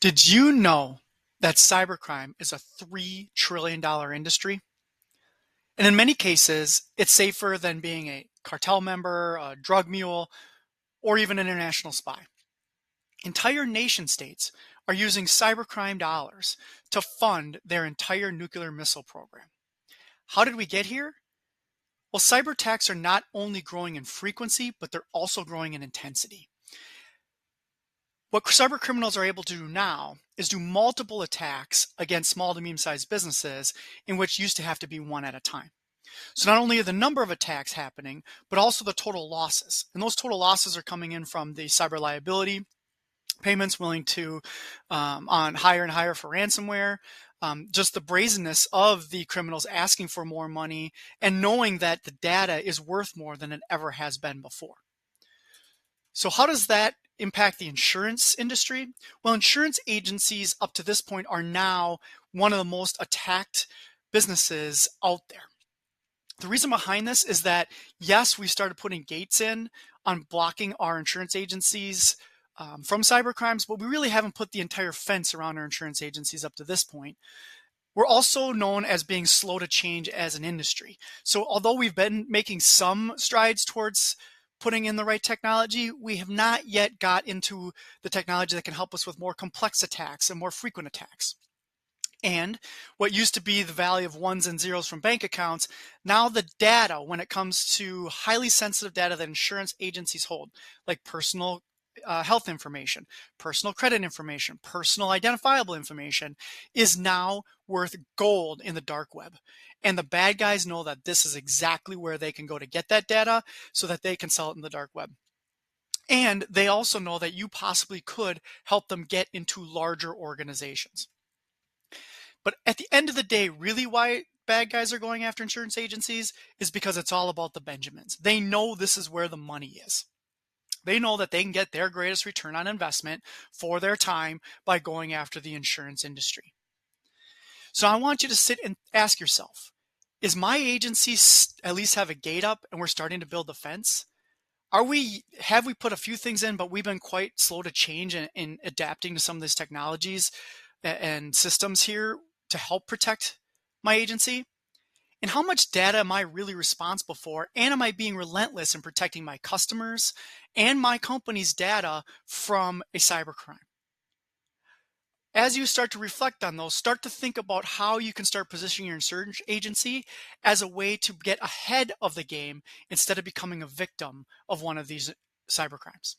Did you know that cybercrime is a $3 trillion industry? And in many cases, it's safer than being a cartel member, a drug mule, or even an international spy. Entire nation states are using cybercrime dollars to fund their entire nuclear missile program. How did we get here? Well, cyber attacks are not only growing in frequency, but they're also growing in intensity. What cyber criminals are able to do now is do multiple attacks against small to medium-sized businesses in which used to have to be one at a time. So not only are the number of attacks happening, but also the total losses. And those total losses are coming in from the cyber liability payments willing to on higher and higher for ransomware, just the brazenness of the criminals asking for more money and knowing that the data is worth more than it ever has been before. So how does that impact the insurance industry? Well, insurance agencies up to this point are now one of the most attacked businesses out there. The reason behind this is that, yes, we started putting gates in on blocking our insurance agencies from cybercrimes, but we really haven't put the entire fence around our insurance agencies up to this point. We're also known as being slow to change as an industry. So although we've been making some strides towards putting in the right technology, we have not yet got into the technology that can help us with more complex attacks and more frequent attacks. And what used to be the valley of ones and zeros from bank accounts, now the data, when it comes to highly sensitive data that insurance agencies hold, like personal health information, personal credit information, personal identifiable information, is now worth gold in the dark web. And the bad guys know that this is exactly where they can go to get that data so that they can sell it in the dark web. And they also know that you possibly could help them get into larger organizations. But at the end of the day, really why bad guys are going after insurance agencies is because it's all about the Benjamins. They know this is where the money is. They know that they can get their greatest return on investment for their time by going after the insurance industry. So I want you to sit and ask yourself, is my agency at least have a gate up and we're starting to build the fence? Have we put a few things in, but we've been quite slow to change in adapting to some of these technologies and systems here to help protect my agency? And how much data am I really responsible for? And am I being relentless in protecting my customers and my company's data from a cybercrime? As you start to reflect on those, start to think about how you can start positioning your insurance agency as a way to get ahead of the game instead of becoming a victim of one of these cybercrimes.